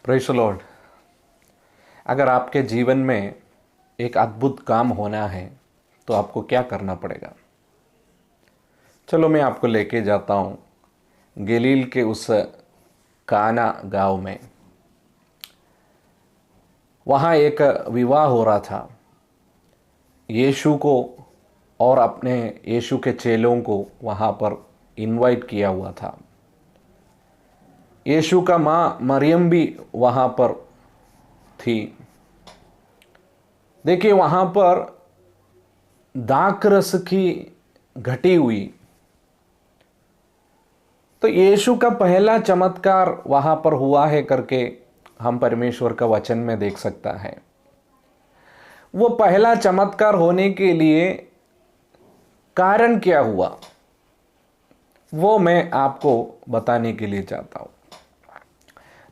Praise the Lord. अगर आपके जीवन में एक अद्भुत काम होना है तो आपको क्या करना पड़ेगा? चलो मैं आपको लेके जाता हूँ गलील के उस काना गांव में। वहाँ एक विवाह हो रहा था। यीशु को और अपने यीशु के चेलों को वहाँ पर इनवाइट किया हुआ था। यीशु का माँ मरियम भी वहाँ पर थी। देखिए, वहाँ पर दाखरस की घटी हुई। तो यीशु का पहला चमत्कार वहाँ पर हुआ है करके हम परमेश्वर का वचन में देख सकता है। वो पहला चमत्कार होने के लिए कारण क्या हुआ, वो मैं आपको बताने के लिए चाहता हूँ।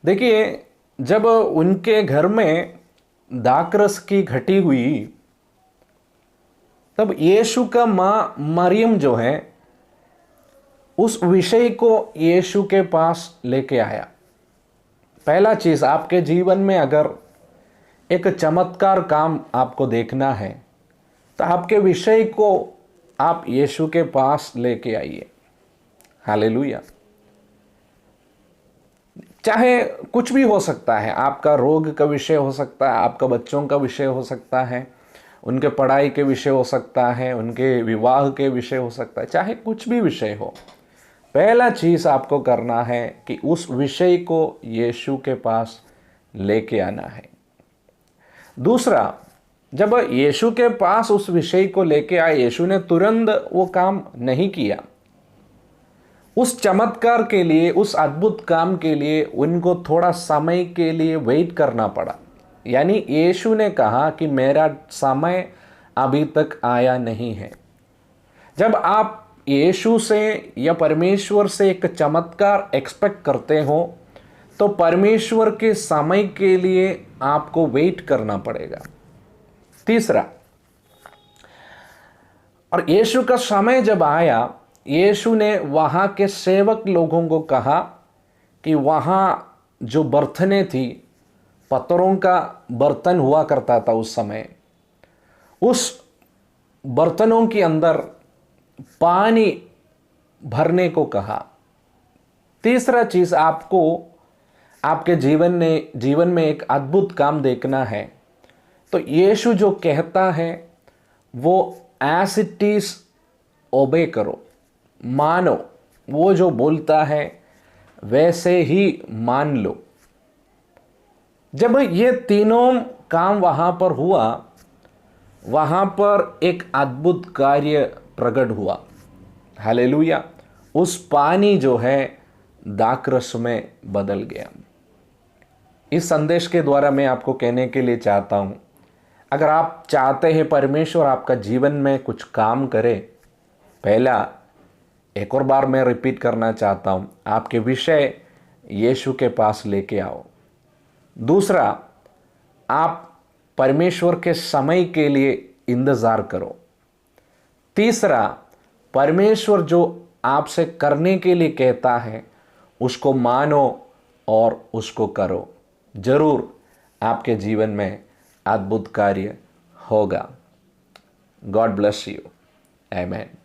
देखिए, जब उनके घर में दाखरस की घटी हुई तब यीशु का माँ मरियम जो है उस विषय को यीशु के पास लेके आया। पहला चीज, आपके जीवन में अगर एक चमत्कार काम आपको देखना है तो आपके विषय को आप यीशु के पास लेके आइए। हालेलुया। चाहे कुछ भी हो सकता है, आपका रोग का विषय हो सकता है, आपका बच्चों का विषय हो सकता है, उनके पढ़ाई के विषय हो सकता है, उनके विवाह के विषय हो सकता है, चाहे कुछ भी विषय हो। पहला चीज आपको करना है कि उस विषय को यीशु के पास लेके आना है। दूसरा, जब यीशु के पास उस विषय को लेके आए, यीशु ने तुरंत वो काम नहीं किया। उस चमत्कार के लिए, उस अद्भुत काम के लिए उनको थोड़ा समय के लिए वेट करना पड़ा। यानी यीशु ने कहा कि मेरा समय अभी तक आया नहीं है। जब आप यीशु से या परमेश्वर से एक चमत्कार एक्सपेक्ट करते हो तो परमेश्वर के समय के लिए आपको वेट करना पड़ेगा। तीसरा, और यीशु का समय जब आया, यीशु ने वहाँ के सेवक लोगों को कहा कि वहाँ जो बर्तनें थी, पत्थरों का बर्तन हुआ करता था उस समय, उस बर्तनों के अंदर पानी भरने को कहा। तीसरा चीज, आपको आपके जीवन में एक अद्भुत काम देखना है तो यीशु जो कहता है वो एज इट इज ओबे करो, मानो। वो जो बोलता है वैसे ही मान लो। जब ये तीनों काम वहां पर हुआ, वहां पर एक अद्भुत कार्य प्रकट हुआ। हालेलुया। उस पानी जो है दाखरस में बदल गया। इस संदेश के द्वारा मैं आपको कहने के लिए चाहता हूं, अगर आप चाहते हैं परमेश्वर आपका जीवन में कुछ काम करे, पहला, एक और बार मैं रिपीट करना चाहता हूं, आपके विषय यीशु के पास लेके आओ। दूसरा, आप परमेश्वर के समय के लिए इंतजार करो। तीसरा, परमेश्वर जो आपसे करने के लिए कहता है उसको मानो और उसको करो। जरूर आपके जीवन में अद्भुत कार्य होगा। God bless you. आमेन।